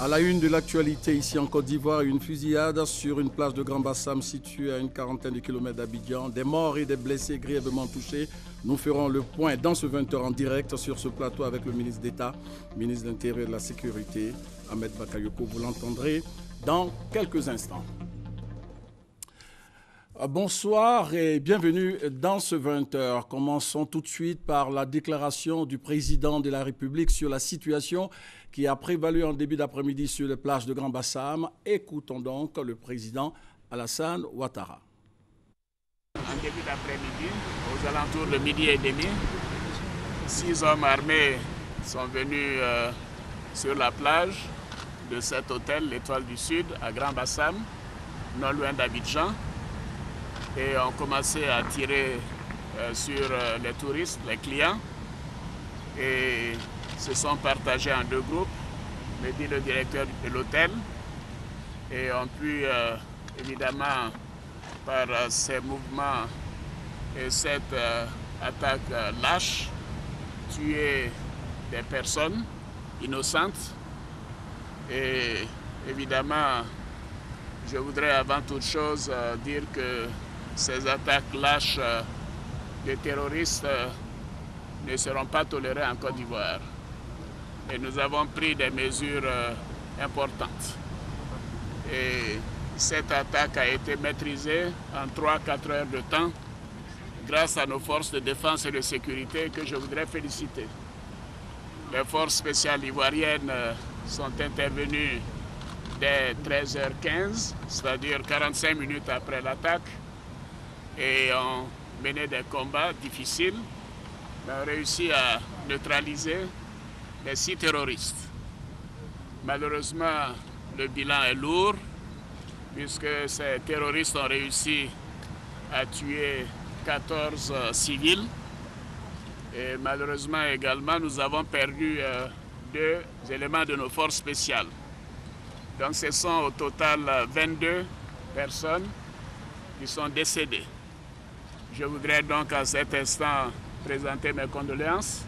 À la une de l'actualité ici en Côte d'Ivoire, une fusillade sur une plage de Grand Bassam située à une quarantaine de kilomètres d'Abidjan. Des morts et des blessés grièvement touchés. Nous ferons le point dans ce 20h en direct sur ce plateau avec le ministre d'État, ministre de l'Intérieur et de la Sécurité, Ahmed Bakayoko. Vous l'entendrez dans quelques instants. Bonsoir et bienvenue dans ce 20h. Commençons tout de suite par la déclaration du président de la République sur la situation qui a prévalu en début d'après-midi sur les plages de Grand Bassam. Écoutons donc le président Alassane Ouattara. En début d'après-midi, aux alentours de midi et demi, 6 hommes armés sont venus sur la plage de cet hôtel, l'Étoile du Sud, à Grand Bassam, non loin d'Abidjan, et ont commencé à tirer sur les touristes, les clients, et se sont partagés en deux groupes, me dit le directeur de l'hôtel, et ont pu évidemment par ces mouvements et cette attaque lâche tuer des personnes innocentes. Et évidemment, je voudrais avant toute chose dire que ces attaques lâches de terroristes ne seront pas tolérées en Côte d'Ivoire. Et nous avons pris des mesures importantes. Et cette attaque a été maîtrisée en 3-4 heures de temps grâce à nos forces de défense et de sécurité que je voudrais féliciter. Les forces spéciales ivoiriennes sont intervenues dès 13h15, c'est-à-dire 45 minutes après l'attaque, et ont mené des combats difficiles, mais ont réussi à neutraliser les 6 terroristes. Malheureusement, le bilan est lourd, puisque ces terroristes ont réussi à tuer 14 civils. Et malheureusement également, nous avons perdu 2 éléments de nos forces spéciales. Donc ce sont au total 22 personnes qui sont décédées. Je voudrais donc à cet instant présenter mes condoléances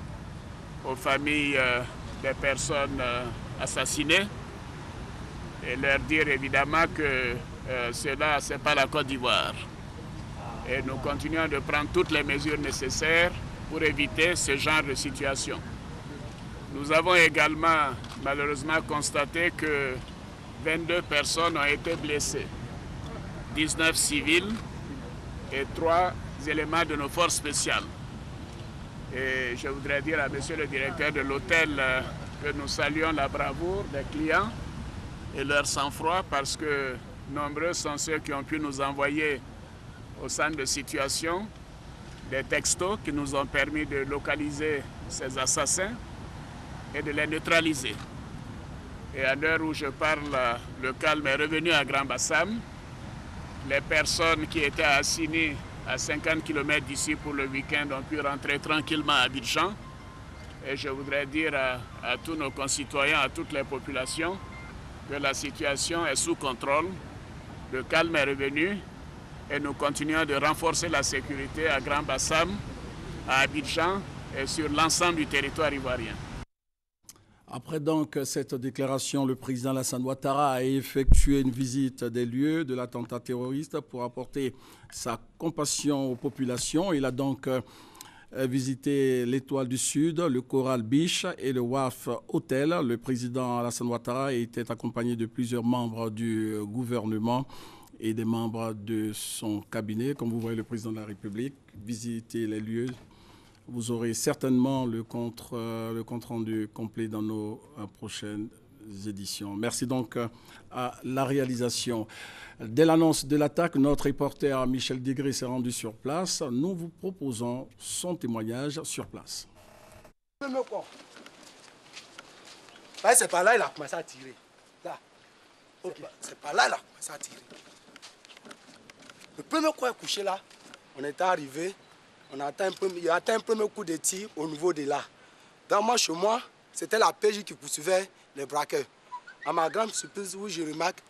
aux familles des personnes assassinées et leur dire évidemment que cela, ce n'est pas la Côte d'Ivoire. Et nous continuons de prendre toutes les mesures nécessaires pour éviter ce genre de situation. Nous avons également malheureusement constaté que 22 personnes ont été blessées, 19 civils et 3 éléments de nos forces spéciales. Et je voudrais dire à monsieur le directeur de l'hôtel que nous saluons la bravoure des clients et leur sang-froid, parce que nombreux sont ceux qui ont pu nous envoyer au centre de situation des textos qui nous ont permis de localiser ces assassins et de les neutraliser. Et à l'heure où je parle, le calme est revenu à Grand Bassam. Les personnes qui étaient assignées à 50 km d'ici pour le week-end ont pu rentrer tranquillement à Abidjan. Et je voudrais dire à tous nos concitoyens, à toutes les populations, que la situation est sous contrôle, le calme est revenu et nous continuons de renforcer la sécurité à Grand Bassam, à Abidjan et sur l'ensemble du territoire ivoirien. Après donc cette déclaration, le président Alassane Ouattara a effectué une visite des lieux de l'attentat terroriste pour apporter sa compassion aux populations. Il a donc visité l'Étoile du Sud, le Coral Beach et le WAF Hotel. Le président Alassane Ouattara était accompagné de plusieurs membres du gouvernement et des membres de son cabinet. Comme vous voyez, le président de la République visiter les lieux. Vous aurez certainement le compte rendu complet dans nos prochaines éditions. Merci donc à la réalisation. Dès l'annonce de l'attaque, notre reporter Michel Degré s'est rendu sur place. Nous vous proposons son témoignage sur place. C'est par là qu'il a commencé à tirer. Là. Okay. C'est par là qu'il a commencé à tirer. Le premier coup est couché là. On est arrivé. Il a atteint un premier coup de tir au niveau de là. Dans moi, chez moi, c'était la PJ qui poursuivait les braqueurs. À ma grande surprise, où je remarque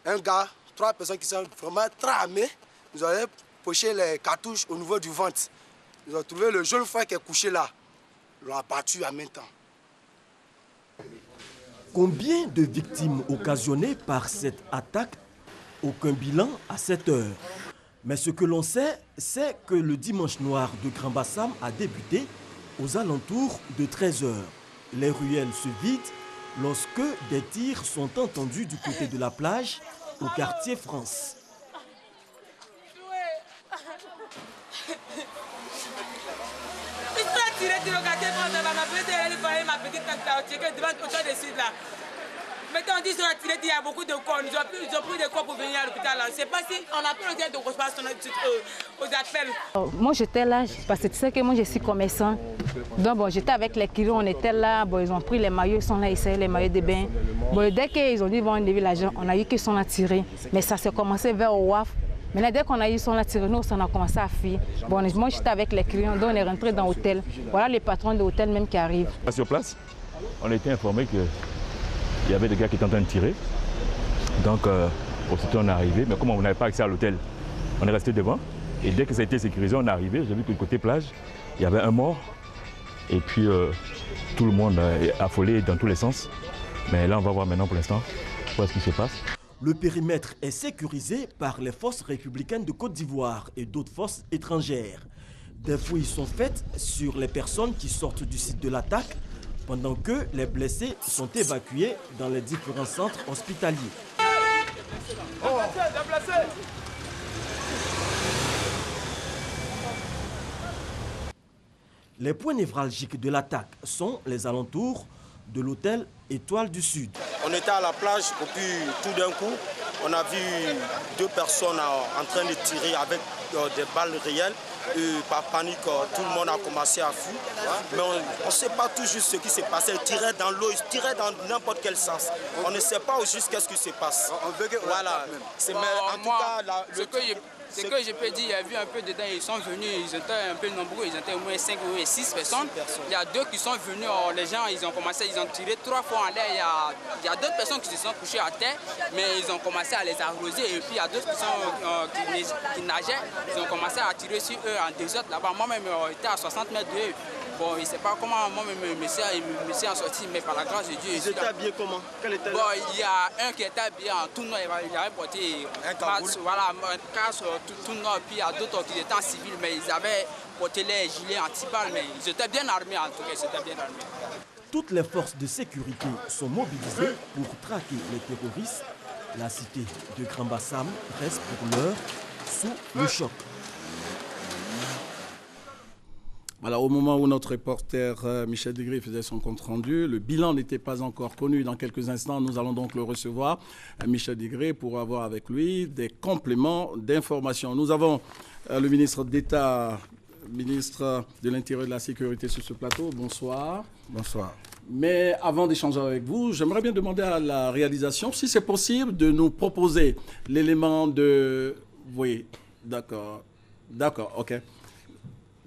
un gars, 3 personnes qui sont vraiment très armées, ils avaient poché les cartouches au niveau du ventre. Ils ont trouvé le jeune frère qui est couché là. Ils l'ont abattu en même temps. Combien de victimes occasionnées par cette attaque? Aucun bilan à cette heure. Mais ce que l'on sait, c'est que le dimanche noir de Grand Bassam a débuté aux alentours de 13 h. Les ruelles se vident lorsque des tirs sont entendus du côté de la plage au quartier France. Maintenant, on dit qu'ils ont tiré, il y a beaucoup de corps. Ils ont pris des corps pour venir à l'hôpital. Je ne sais pas si on a pris le temps de recevoir aux appels. Moi, j'étais là parce que tu sais que moi, je suis commerçant. Donc, bon, j'étais avec les clients, on était là. Bon, ils ont pris les maillots, ils sont là, ils essayaient les maillots de bain. Bon, dès qu'ils ont dit qu'ils vont enlever l'argent, on a eu qu'ils sont là tirés. Mais ça s'est commencé vers au WAF. Maintenant, dès qu'on a eu qu'ils sont là tirés, nous, on a commencé à fuir. Bon, moi, j'étais avec les clients, donc on est rentré dans l'hôtel. Voilà les patrons de l'hôtel même qui arrivent. Sur place, on a été informé que il y avait des gars qui étaient en train de tirer. Donc, aussitôt on est arrivé. Mais comme on n'avait pas accès à l'hôtel, on est resté devant. Et dès que ça a été sécurisé, on est arrivé. J'ai vu que du côté plage, il y avait un mort. Et puis, tout le monde est affolé dans tous les sens. Mais là, on va voir maintenant pour l'instant ce qui se passe. Le périmètre est sécurisé par les forces républicaines de Côte d'Ivoire et d'autres forces étrangères. Des fouilles sont faites sur les personnes qui sortent du site de l'attaque, pendant que les blessés sont évacués dans les différents centres hospitaliers. Les points névralgiques de l'attaque sont les alentours de l'hôtel Étoile du Sud. On était à la plage et puis tout d'un coup, on a vu deux personnes en train de tirer avec des balles réelles. Et par panique, tout le monde a commencé à fuir. Mais on ne sait pas tout juste ce qui s'est passé. Ils tiraient dans l'eau, ils tiraient dans n'importe quel sens. On ne sait pas au juste qu'est-ce qui se passe. Voilà. En tout cas, ce que je peux dire, il y a vu un peu dedans, ils sont venus, ils étaient un peu nombreux, ils étaient au moins 5 ou 6 personnes. Il y a deux qui sont venus, les gens, ils ont commencé, ils ont tiré 3 fois en l'air. Il y a d'autres personnes qui se sont couchées à terre, mais ils ont commencé à les arroser. Et puis il y a d'autres qui nageaient, ils ont commencé à tirer sur eux en désordre là-bas. Moi-même, j'étais à 60 mètres de eux. Bon, je ne sais pas comment moi-même me suis en sorti, mais par la grâce de Dieu. Ils étaient habillés comment? Bon, il y a un qui était habillé en tout noir, il avait porté un casque tout noir, puis il y a d'autres qui étaient en civil, mais ils avaient porté les gilets anti-balles, mais ils étaient bien armés en tout cas, ils étaient bien armés. Toutes les forces de sécurité sont mobilisées pour traquer les terroristes. La cité de Grand Bassam reste pour l'heure sous le choc. Voilà, au moment où notre reporter Michel Degré faisait son compte-rendu, le bilan n'était pas encore connu. Dans quelques instants, nous allons donc le recevoir, Michel Degré, pour avoir avec lui des compléments d'information. Nous avons le ministre d'État, ministre de l'Intérieur et de la Sécurité sur ce plateau. Bonsoir. Bonsoir. Mais avant d'échanger avec vous, j'aimerais bien demander à la réalisation si c'est possible de nous proposer l'élément de... Oui, d'accord. D'accord, OK.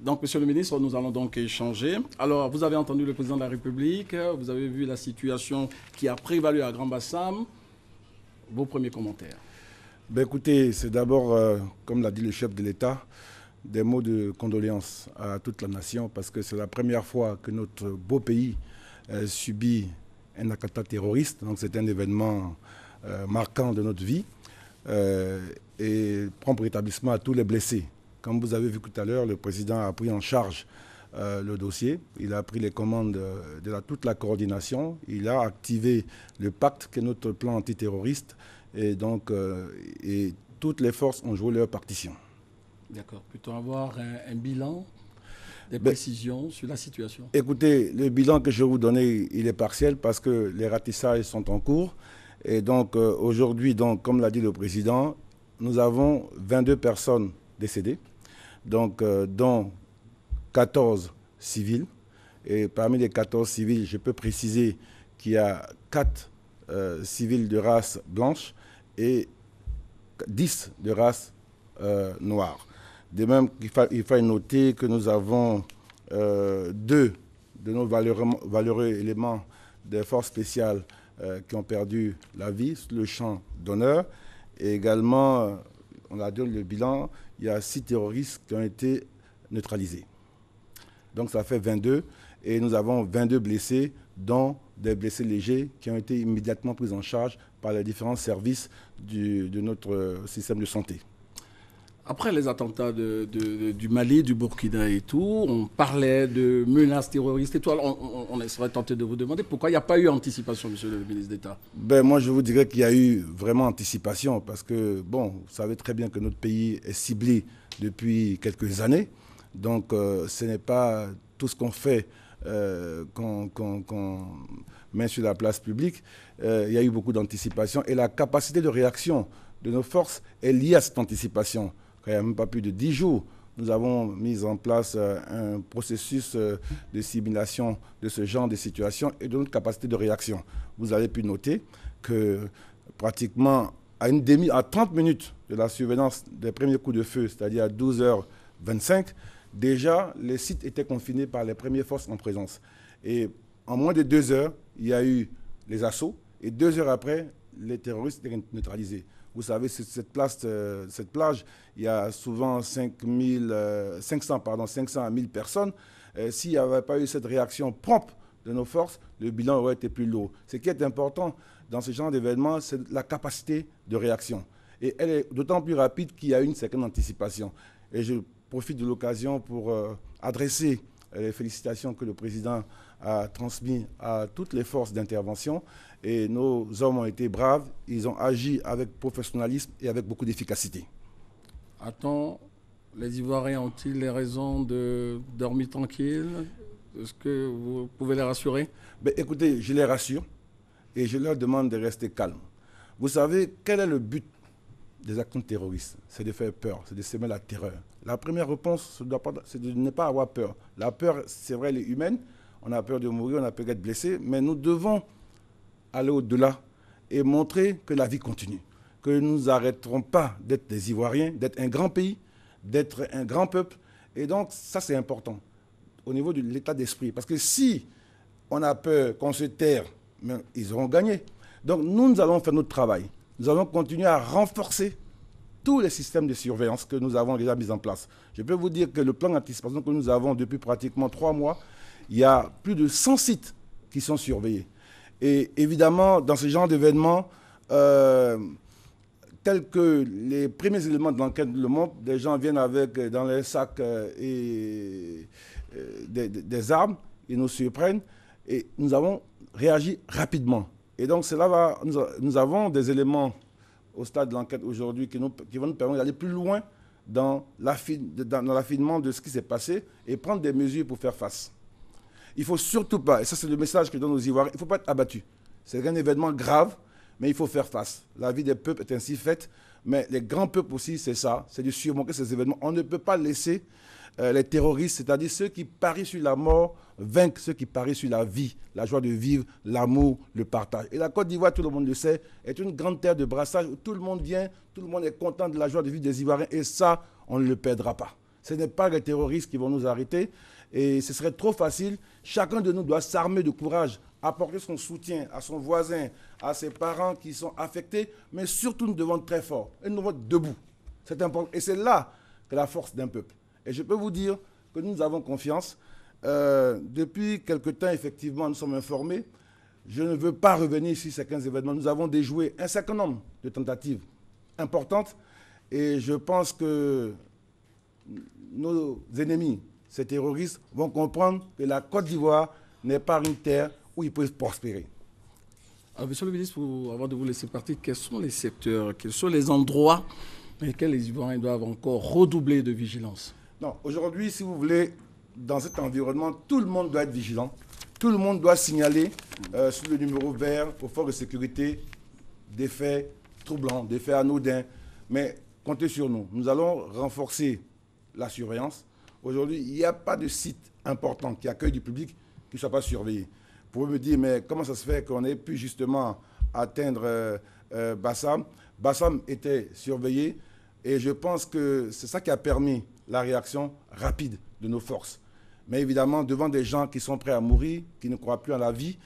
Donc, Monsieur le ministre, nous allons donc échanger. Alors, vous avez entendu le président de la République, vous avez vu la situation qui a prévalu à Grand Bassam. Vos premiers commentaires? Ben écoutez, c'est d'abord, comme l'a dit le chef de l'État, des mots de condoléances à toute la nation parce que c'est la première fois que notre beau pays subit un attentat terroriste. Donc, c'est un événement marquant de notre vie et prompt rétablissement à tous les blessés. Comme vous avez vu tout à l'heure, le président a pris en charge le dossier. Il a pris les commandes de toute la coordination. Il a activé le pacte qui est notre plan antiterroriste. Et donc, et toutes les forces ont joué leur partition. D'accord. Peut-on avoir un bilan, des précisions sur la situation? Écoutez, le bilan que je vais vous donner, il est partiel parce que les ratissages sont en cours. Et donc, aujourd'hui, comme l'a dit le président, nous avons 22 personnes décédés, donc dont 14 civils. Et parmi les 14 civils, je peux préciser qu'il y a 4 civils de race blanche et 10 de race noire. De même, il faut noter que nous avons 2 de nos valeureux éléments des forces spéciales qui ont perdu la vie sur le champ d'honneur. Et également, on a donné le bilan, il y a 6 terroristes qui ont été neutralisés. Donc ça fait 22 et nous avons 22 blessés, dont des blessés légers qui ont été immédiatement pris en charge par les différents services de notre système de santé. Après les attentats du Mali, du Burkina et tout, on parlait de menaces terroristes et tout. Alors on serait tenté de vous demander pourquoi il n'y a pas eu anticipation, monsieur le ministre d'État. Moi, je vous dirais qu'il y a eu vraiment anticipation parce que, bon, vous savez très bien que notre pays est ciblé depuis quelques années. Donc, ce n'est pas tout ce qu'on fait qu'on met sur la place publique. Il y a eu beaucoup d'anticipation et la capacité de réaction de nos forces est liée à cette anticipation. Il n'y a même pas plus de 10 jours, nous avons mis en place un processus de simulation de ce genre de situation et de notre capacité de réaction. Vous avez pu noter que pratiquement à 30 minutes de la survenance des premiers coups de feu, c'est-à-dire à 12h25, déjà les sites étaient confinés par les premières forces en présence. Et en moins de 2 heures, il y a eu les assauts et 2 heures après, les terroristes étaient neutralisés. Vous savez, cette plage, il y a souvent 500 à 1000 personnes. S'il n'y avait pas eu cette réaction prompte de nos forces, le bilan aurait été plus lourd. Ce qui est important dans ce genre d'événement, c'est la capacité de réaction. Et elle est d'autant plus rapide qu'il y a une certaine anticipation. Et je profite de l'occasion pour adresser les félicitations que le président a transmises à toutes les forces d'intervention. Et nos hommes ont été braves, ils ont agi avec professionnalisme et avec beaucoup d'efficacité. Attends, les Ivoiriens ont-ils les raisons de dormir tranquille? Est-ce que vous pouvez les rassurer? Écoutez, je les rassure et je leur demande de rester calmes. Vous savez, quel est le but des actions terroristes? C'est de faire peur, c'est de semer la terreur. La première réponse, c'est de ne pas avoir peur. La peur, c'est vrai, elle est humaine. On a peur de mourir, on a peur d'être blessé, mais nous devons aller au-delà et montrer que la vie continue, que nous n'arrêterons pas d'être des Ivoiriens, d'être un grand pays, d'être un grand peuple. Et donc, ça, c'est important au niveau de l'état d'esprit. Parce que si on a peur qu'on se terre, ils auront gagné. Donc, nous allons faire notre travail. Nous allons continuer à renforcer tous les systèmes de surveillance que nous avons déjà mis en place. Je peux vous dire que le plan d'anticipation que nous avons depuis pratiquement 3 mois, il y a plus de 100 sites qui sont surveillés. Et évidemment, dans ce genre d'événements, tels que les premiers éléments de l'enquête le montrent, des gens viennent avec dans les sacs des armes, ils nous surprennent et nous avons réagi rapidement. Et donc nous avons des éléments au stade de l'enquête aujourd'hui qui vont nous permettre d'aller plus loin dans l'affinement de ce qui s'est passé et prendre des mesures pour faire face. Il ne faut surtout pas, et ça c'est le message que je donne aux Ivoiriens, il ne faut pas être abattu. C'est un événement grave, mais il faut faire face. La vie des peuples est ainsi faite, mais les grands peuples aussi, c'est ça, c'est de surmonter ces événements. On ne peut pas laisser les terroristes, c'est-à-dire ceux qui parient sur la mort, vaincre ceux qui parient sur la vie, la joie de vivre, l'amour, le partage. Et la Côte d'Ivoire, tout le monde le sait, est une grande terre de brassage où tout le monde vient, tout le monde est content de la joie de vivre des Ivoiriens, et ça, on ne le perdra pas. Ce n'est pas les terroristes qui vont nous arrêter, et ce serait trop facile. Chacun de nous doit s'armer de courage, apporter son soutien à son voisin, à ses parents qui sont affectés, mais surtout nous devons être très forts, et nous devons être debout. C'est important, et c'est là que la force d'un peuple. Et je peux vous dire que nous avons confiance. Depuis quelque temps, effectivement, nous sommes informés. Je ne veux pas revenir sur certains événements. Nous avons déjoué un certain nombre de tentatives importantes, et je pense que nos ennemis, ces terroristes, vont comprendre que la Côte d'Ivoire n'est pas une terre où ils peuvent prospérer. Alors, monsieur le ministre, avant de vous laisser partir, quels sont les secteurs, quels sont les endroits dans lesquels les Ivoiriens doivent encore redoubler de vigilance? Non, aujourd'hui, si vous voulez, dans cet environnement, tout le monde doit être vigilant. Tout le monde doit signaler sur le numéro vert aux forces de sécurité des faits troublants, des faits anodins. Mais comptez sur nous. Nous allons renforcer la surveillance. Aujourd'hui, il n'y a pas de site important qui accueille du public qui ne soit pas surveillé. Vous pouvez me dire, mais comment ça se fait qu'on ait pu justement atteindre Bassam? Bassam était surveillé et je pense que c'est ça qui a permis la réaction rapide de nos forces. Mais évidemment, devant des gens qui sont prêts à mourir, qui ne croient plus en la vie,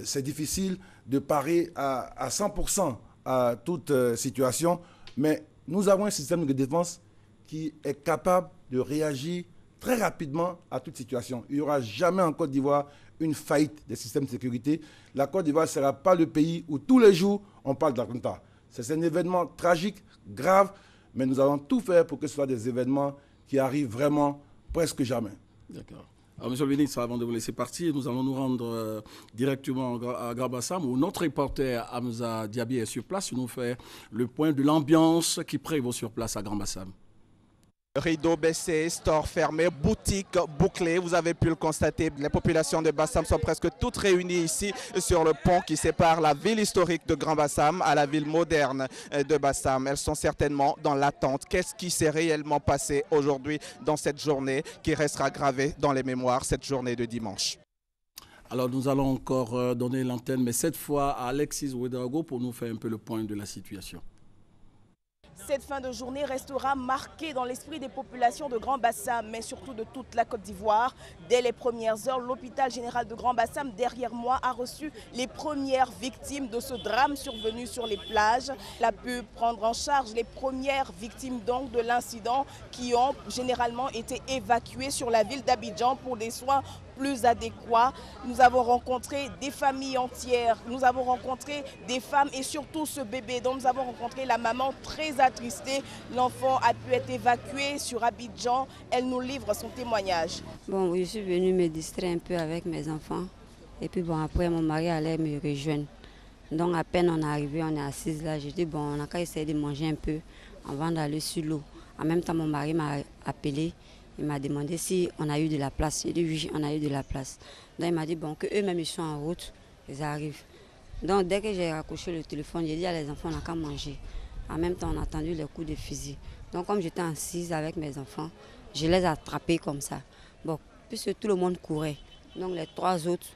c'est difficile de parer à 100% à toute situation. Mais nous avons un système de défense qui est capable de réagir très rapidement à toute situation. Il n'y aura jamais en Côte d'Ivoire une faillite des systèmes de sécurité. La Côte d'Ivoire ne sera pas le pays où tous les jours on parle d'attentat. C'est un événement tragique, grave, mais nous allons tout faire pour que ce soit des événements qui arrivent vraiment presque jamais. D'accord. Alors, monsieur le ministre, avant de vous laisser partir, nous allons nous rendre directement à Grand Bassam, où notre reporter Hamza Diaby est sur place. Il nous fait le point de l'ambiance qui prévaut sur place à Grand Bassam. Rideaux baissés, stores fermés, boutiques bouclées. Vous avez pu le constater, les populations de Bassam sont presque toutes réunies ici sur le pont qui sépare la ville historique de Grand Bassam à la ville moderne de Bassam. Elles sont certainement dans l'attente. Qu'est-ce qui s'est réellement passé aujourd'hui dans cette journée qui restera gravée dans les mémoires, cette journée de dimanche? Alors nous allons encore donner l'antenne, mais cette fois à Alexis Ouedraogo pour nous faire un peu le point de la situation. Cette fin de journée restera marquée dans l'esprit des populations de Grand Bassam, mais surtout de toute la Côte d'Ivoire. Dès les premières heures, l'hôpital général de Grand Bassam, derrière moi, a reçu les premières victimes de ce drame survenu sur les plages. Il a pu prendre en charge les premières victimes donc de l'incident qui ont généralement été évacuées sur la ville d'Abidjan pour des soins plus adéquats. Nous avons rencontré des familles entières, nous avons rencontré des femmes et surtout ce bébé dont nous avons rencontré la maman très attristée. L'enfant a pu être évacué sur Abidjan. Elle nous livre son témoignage. Bon, je suis venue me distraire un peu avec mes enfants et puis bon, après mon mari allait me rejoindre. Donc à peine on est arrivé, on est assise là, je dis bon, on a qu'à essayer de manger un peu avant d'aller sur l'eau. En même temps mon mari m'a appelé. Il m'a demandé si on a eu de la place. J'ai dit oui, on a eu de la place. Donc il m'a dit bon, qu'eux-mêmes ils sont en route, ils arrivent. Donc dès que j'ai raccroché le téléphone, j'ai dit à les enfants, on n'a qu'à manger. En même temps, on a entendu les coups de fusil. Donc comme j'étais assise avec mes enfants, je les ai attrapés comme ça. Bon, puisque tout le monde courait, donc les trois autres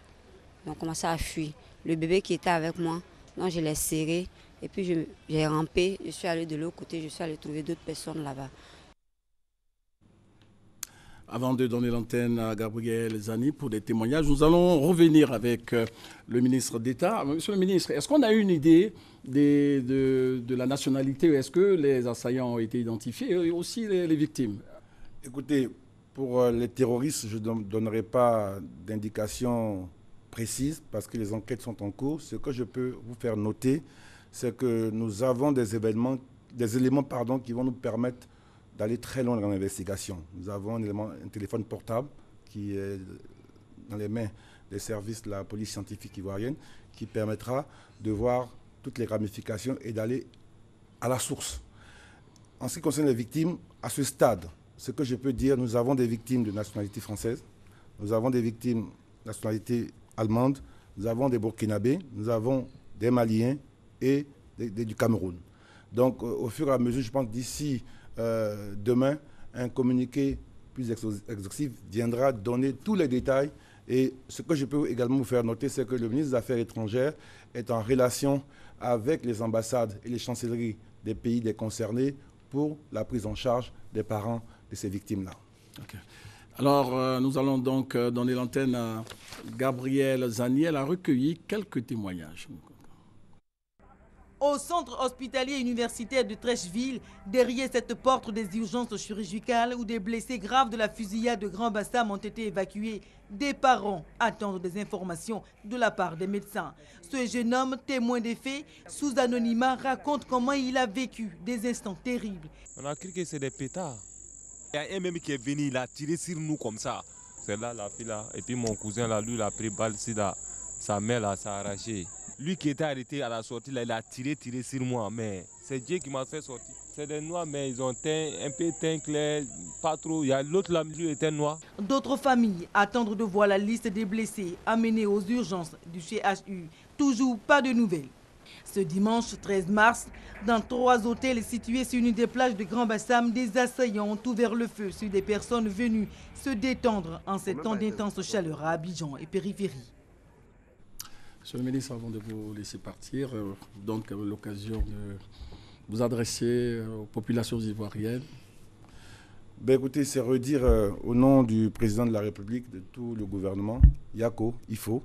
ont commencé à fuir. Le bébé qui était avec moi, donc je l'ai serré et puis j'ai rampé, je suis allée de l'autre côté, je suis allée trouver d'autres personnes là-bas. Avant de donner l'antenne à Gabriel Zani pour des témoignages, nous allons revenir avec le ministre d'État. Monsieur le ministre, est-ce qu'on a une idée de la nationalité? Est-ce que les assaillants ont été identifiés et aussi les victimes? Écoutez, pour les terroristes, je ne donnerai pas d'indications précises parce que les enquêtes sont en cours. Ce que je peux vous faire noter, c'est que nous avons des éléments qui vont nous permettre d'aller très loin dans l'investigation. Nous avons un téléphone portable qui est dans les mains des services de la police scientifique ivoirienne qui permettra de voir toutes les ramifications et d'aller à la source. En ce qui concerne les victimes, à ce stade, ce que je peux dire, nous avons des victimes de nationalité française, nous avons des victimes de nationalité allemande, nous avons des Burkinabés, nous avons des Maliens et du Cameroun. Donc au fur et à mesure, je pense d'ici demain, un communiqué plus exhaustif viendra donner tous les détails. Et ce que je peux également vous faire noter, c'est que le ministre des Affaires étrangères est en relation avec les ambassades et les chancelleries des pays concernés pour la prise en charge des parents de ces victimes-là. Okay. Alors, nous allons donc donner l'antenne à Gabriel Zani. Elle a recueilli quelques témoignages. Au centre hospitalier universitaire de Trècheville, derrière cette porte des urgences chirurgicales où des blessés graves de la fusillade de Grand Bassam ont été évacués, des parents attendent des informations de la part des médecins. Ce jeune homme, témoin des faits, sous anonymat, raconte comment il a vécu des instants terribles. On a cru que c'est des pétards. Il y a un même qui est venu, il a tiré sur nous comme ça. C'est là, la fille là. Et puis mon cousin là, lui, il a pris balle ici là. Sa mère là, ça a arraché. Lui qui était arrêté à la sortie, là, il a tiré sur moi. Mais c'est Dieu qui m'a fait sortir. C'est des noirs, mais ils ont un peu teint clair, pas trop. Il y a l'autre là, lui était noir. D'autres familles attendent de voir la liste des blessés amenés aux urgences du CHU. Toujours pas de nouvelles. Ce dimanche 13 mars, dans 3 hôtels situés sur une des plages de Grand Bassam, des assaillants ont ouvert le feu sur des personnes venues se détendre en ces temps d'intense chaleur à Abidjan et périphérie. Monsieur le ministre, avant de vous laisser partir, donc l'occasion de vous adresser aux populations ivoiriennes. Ben écoutez, c'est redire au nom du président de la République, de tout le gouvernement, Yako, Ifo,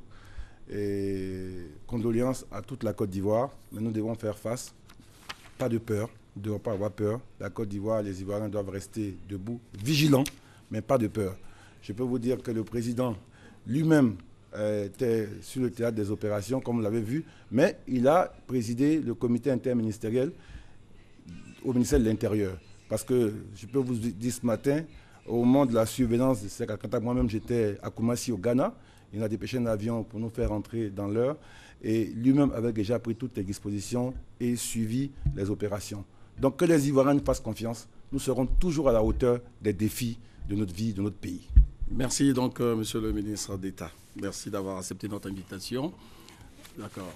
et condoléances à toute la Côte d'Ivoire. Mais nous devons faire face, pas de peur, nous ne devons pas avoir peur. La Côte d'Ivoire, les Ivoiriens doivent rester debout, vigilants, mais pas de peur. Je peux vous dire que le président lui-même était sur le théâtre des opérations, comme vous l'avez vu, mais il a présidé le comité interministériel au ministère de l'Intérieur. Parce que je peux vous dire ce matin, au moment de la surveillance de ces attentats, moi-même j'étais à Koumassi au Ghana, il a dépêché un avion pour nous faire entrer dans l'heure, et lui-même avait déjà pris toutes les dispositions et suivi les opérations. Donc que les Ivoiriens nous fassent confiance, nous serons toujours à la hauteur des défis de notre vie, de notre pays. Merci donc, monsieur le ministre d'État. Merci d'avoir accepté notre invitation. D'accord.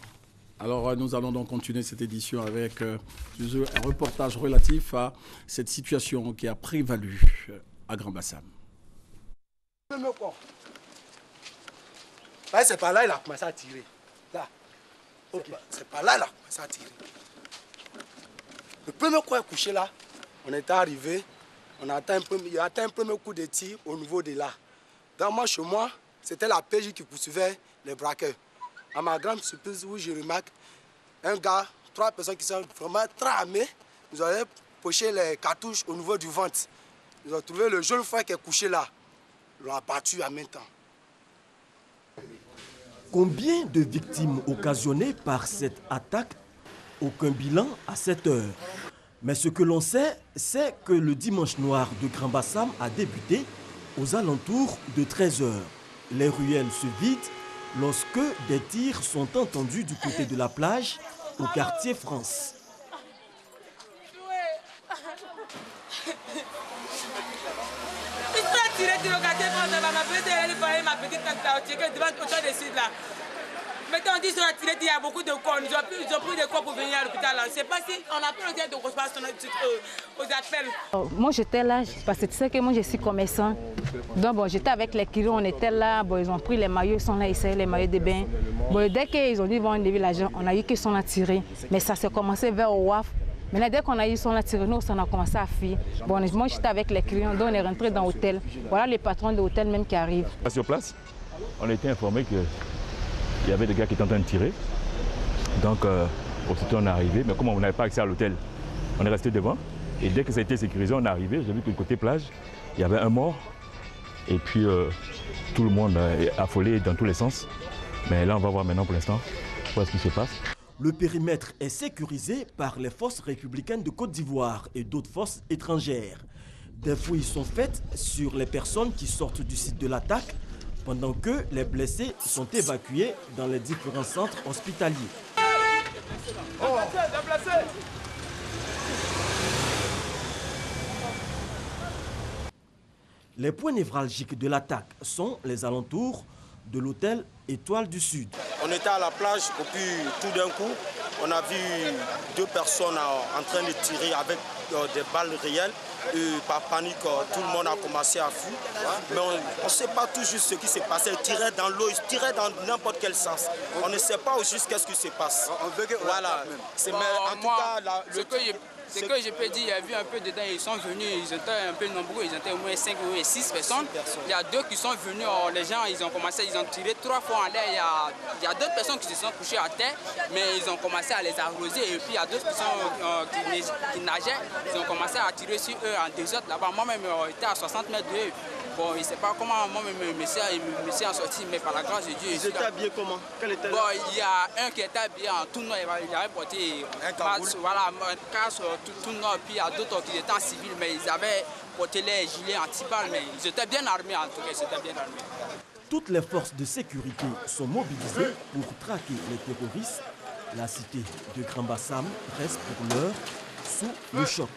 Alors, nous allons donc continuer cette édition avec un reportage relatif à cette situation qui a prévalu à Grand Bassam. C'est par là qu'il a commencé à tirer. Là. Okay. C'est par là qu'il a commencé à tirer. Le premier coup est couché là. On était arrivé. Il a atteint un premier coup de tir au niveau de là. Dans moi, chez moi, c'était la PJ qui poursuivait les braqueurs. À ma grande surprise, où je remarque un gars, 3 personnes qui sont vraiment très armées, ils avaient poché les cartouches au niveau du ventre. Ils ont trouvé le jeune frère qui est couché là. Ils l'ont abattu en même temps. Combien de victimes occasionnées par cette attaque? Aucun bilan à cette heure. Mais ce que l'on sait, c'est que le dimanche noir de Grand Bassam a débuté aux alentours de 13 h. Les ruelles se vident lorsque des tirs sont entendus du côté de la plage au quartier France. Maintenant, on dit qu'ils ont tiré, il y a beaucoup de corps. Ils ont pris des corps pour venir à l'hôpital. Je ne sais pas si on a pris le temps de recevoir aux appels. Moi, j'étais là parce que tu sais que moi, je suis commerçant. Donc, bon, j'étais avec les clients, on était là. Bon, ils ont pris les maillots, ils sont là, ils servent les maillots de bain. Bon, dès qu'ils ont dit qu'ils vont enlever l'argent, on a eu qu'ils sont là tirés. Mais ça s'est commencé vers Ouaf. Maintenant, dès qu'on a eu son là tiré, nous, on a commencé à fuir. Bon, moi, j'étais avec les clients, donc on est rentré dans l'hôtel. Voilà les patrons de l'hôtel même qui arrivent. Sur place, on a été informé que il y avait des gars qui étaient en train de tirer. Donc, aussitôt on est arrivé. Mais comme on n'avait pas accès à l'hôtel, on est resté devant. Et dès que ça a été sécurisé, on est arrivé. J'ai vu que du côté plage, il y avait un mort. Et puis, tout le monde est affolé dans tous les sens. Mais là, on va voir maintenant pour l'instant ce qui se passe. Le périmètre est sécurisé par les forces républicaines de Côte d'Ivoire et d'autres forces étrangères. Des fouilles sont faites sur les personnes qui sortent du site de l'attaque, pendant que les blessés sont évacués dans les différents centres hospitaliers. Les points névralgiques de l'attaque sont les alentours de l'hôtel Étoile du Sud. On était à la plage et puis tout d'un coup, on a vu 2 personnes en train de tirer avec des balles réelles. Et par panique, tout le monde a commencé à fuir. Mais on ne sait pas tout juste ce qui s'est passé. Ils tiraient dans l'eau, ils tiraient dans n'importe quel sens. On ne sait pas au juste qu'est-ce qui se passe. Voilà. Bon, en tout cas, ce que je peux dire, il y a vu un peu dedans, ils sont venus, ils étaient un peu nombreux, ils étaient au moins 5 ou 6 personnes. Il y a 2 qui sont venus, les gens, ils ont tiré 3 fois en l'air. Il y a d'autres personnes qui se sont couchées à terre, mais ils ont commencé à les arroser. Et puis il y a d'autres qui nageaient, ils ont commencé à tirer sur eux en désordre là-bas. Moi-même, j'étais à 60 mètres de eux. Bon, je ne sais pas comment moi-même me suis en sorti, mais par la grâce de Dieu. Ils étaient habillés comment? Bon, il y a un qui était habillé en tout noir, il avait porté un casque tout noir, puis il y a d'autres qui étaient en civil, mais ils avaient porté les gilets anti-balles, mais ils étaient bien armés en tout cas, ils étaient bien armés. Toutes les forces de sécurité sont mobilisées pour traquer les terroristes. La cité de Grand Bassam reste pour l'heure sous le choc.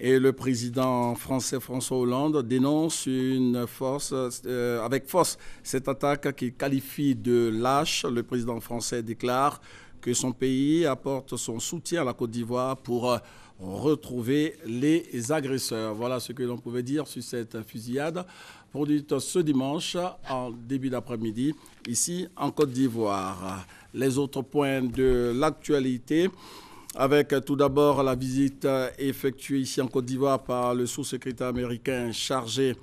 Et le président français François Hollande dénonce avec force cette attaque qu'il qualifie de lâche. Le président français déclare que son pays apporte son soutien à la Côte d'Ivoire pour retrouver les agresseurs. Voilà ce que l'on pouvait dire sur cette fusillade produite ce dimanche en début d'après-midi ici en Côte d'Ivoire. Les autres points de l'actualité, avec tout d'abord la visite effectuée ici en Côte d'Ivoire par le sous-secrétaire américain chargé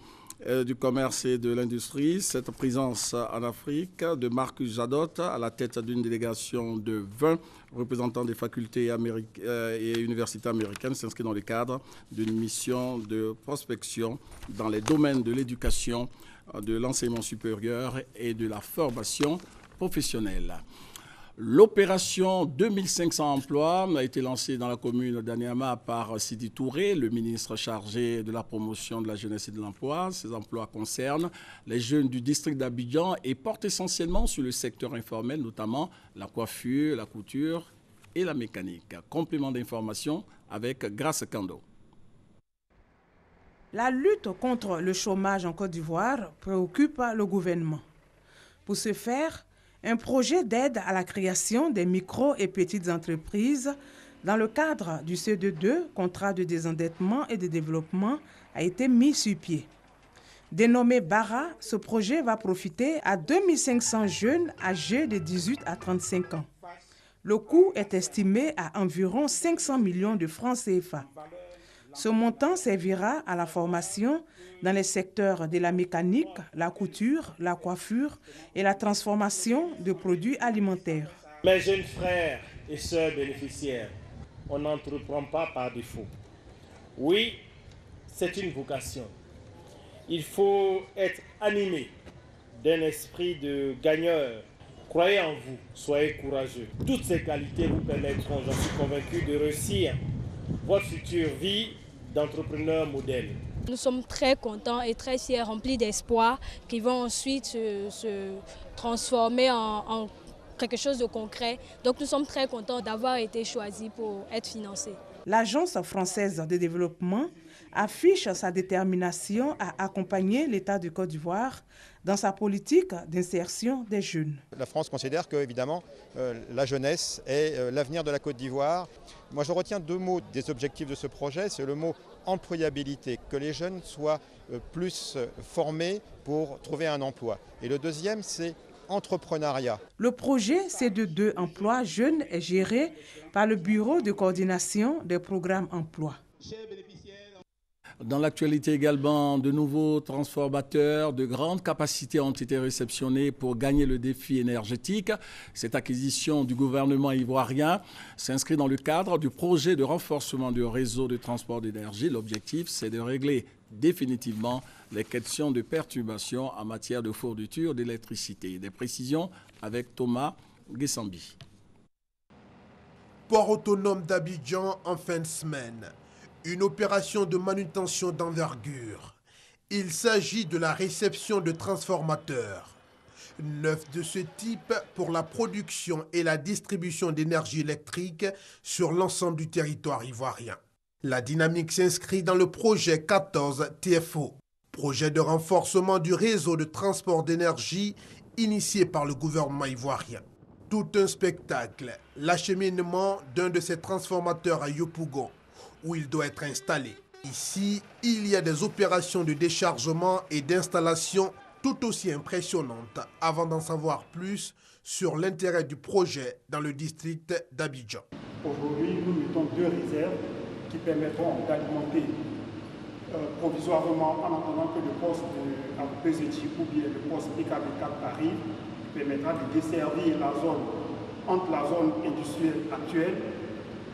du commerce et de l'industrie, cette présence en Afrique de Marcus Jadot à la tête d'une délégation de 20 représentants des facultés et universités américaines s'inscrit dans le cadre d'une mission de prospection dans les domaines de l'éducation, de l'enseignement supérieur et de la formation professionnelle. L'opération 2500 emplois a été lancée dans la commune d'Aniama par Sidi Touré, le ministre chargé de la promotion de la jeunesse et de l'emploi. Ces emplois concernent les jeunes du district d'Abidjan et portent essentiellement sur le secteur informel, notamment la coiffure, la couture et la mécanique. Complément d'information avec Grace Kando. La lutte contre le chômage en Côte d'Ivoire préoccupe le gouvernement. Pour ce faire, un projet d'aide à la création des micro et petites entreprises dans le cadre du CE2, contrat de désendettement et de développement, a été mis sur pied. Dénommé BARA, ce projet va profiter à 2500 jeunes âgés de 18 à 35 ans. Le coût est estimé à environ 500 millions de francs CFA. Ce montant servira à la formation dans les secteurs de la mécanique, la couture, la coiffure et la transformation de produits alimentaires. Mes jeunes frères et sœurs bénéficiaires, on n'entreprend pas par défaut. Oui, c'est une vocation. Il faut être animé d'un esprit de gagneur. Croyez en vous, soyez courageux. Toutes ces qualités vous permettront, j'en suis convaincu, de réussir votre future vie d'entrepreneur modèle. Nous sommes très contents et très fiers, remplis d'espoir, qui vont ensuite se transformer en quelque chose de concret. Donc nous sommes très contents d'avoir été choisis pour être financés. L'Agence française de développement affiche sa détermination à accompagner l'État de Côte d'Ivoire dans sa politique d'insertion des jeunes. La France considère que, évidemment, la jeunesse est l'avenir de la Côte d'Ivoire. Moi, je retiens deux mots des objectifs de ce projet. C'est le mot employabilité, que les jeunes soient plus formés pour trouver un emploi. Et le deuxième, c'est entrepreneuriat. Le projet CE2 Emploi Jeunes est géré par le Bureau de coordination des programmes emploi. Dans l'actualité également, de nouveaux transformateurs de grande capacité ont été réceptionnés pour gagner le défi énergétique. Cette acquisition du gouvernement ivoirien s'inscrit dans le cadre du projet de renforcement du réseau de transport d'énergie. L'objectif, c'est de régler définitivement les questions de perturbation en matière de fourniture d'électricité. Des précisions avec Thomas Guessambi. Port autonome d'Abidjan en fin de semaine. Une opération de manutention d'envergure. Il s'agit de la réception de transformateurs. 9 de ce type pour la production et la distribution d'énergie électrique sur l'ensemble du territoire ivoirien. La dynamique s'inscrit dans le projet 14 TFO, projet de renforcement du réseau de transport d'énergie initié par le gouvernement ivoirien. Tout un spectacle, l'acheminement d'un de ces transformateurs à Yopougon, où il doit être installé. Ici, il y a des opérations de déchargement et d'installation tout aussi impressionnantes avant d'en savoir plus sur l'intérêt du projet dans le district d'Abidjan. Aujourd'hui, nous mettons 2 réserves qui permettront d'alimenter provisoirement, en attendant que le poste de Abou-Pézéti ou bien le poste IKB4 arrive, qui permettra de desservir la zone entre la zone industrielle actuelle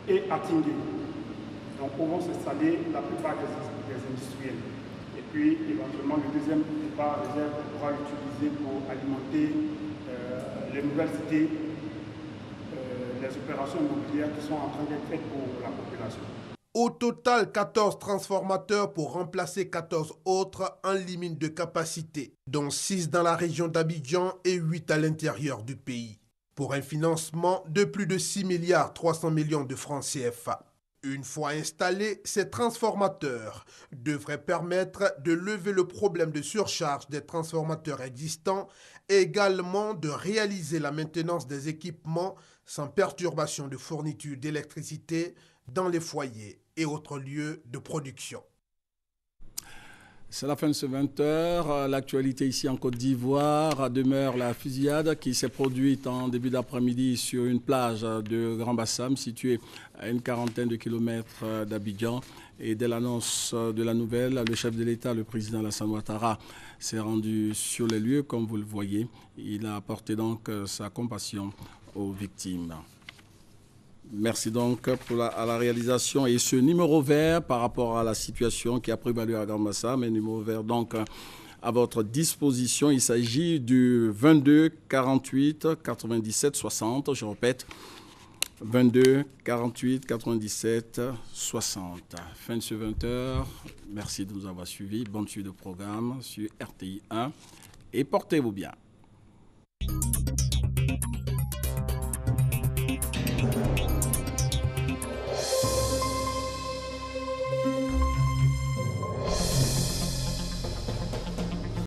et Atingé. Donc, pourront s'installer la plupart des industriels. Et puis, éventuellement, le deuxième départ réserve pourra l'utiliser pour alimenter les nouvelles cités, les opérations immobilières qui sont en train d'être faites pour la population. Au total, 14 transformateurs pour remplacer 14 autres en limite de capacité, dont 6 dans la région d'Abidjan et 8 à l'intérieur du pays, pour un financement de plus de 6 milliards 300 millions de francs CFA. Une fois installés, ces transformateurs devraient permettre de lever le problème de surcharge des transformateurs existants et également de réaliser la maintenance des équipements sans perturbation de fourniture d'électricité dans les foyers et autres lieux de production. C'est la fin de ce 20h. L'actualité ici en Côte d'Ivoire demeure la fusillade qui s'est produite en début d'après-midi sur une plage de Grand Bassam située à une quarantaine de kilomètres d'Abidjan. Et dès l'annonce de la nouvelle, le chef de l'État, le président Alassane Ouattara, s'est rendu sur les lieux, comme vous le voyez. Il a apporté donc sa compassion aux victimes. Merci donc à la réalisation. Et ce numéro vert par rapport à la situation qui a prévalu à Grand Bassam, un numéro vert donc à votre disposition. Il s'agit du 22 48 97 60. Je répète, 22 48 97 60. Fin de ce 20h. Merci de nous avoir suivis. Bonne suite de programme sur RTI 1 et portez-vous bien.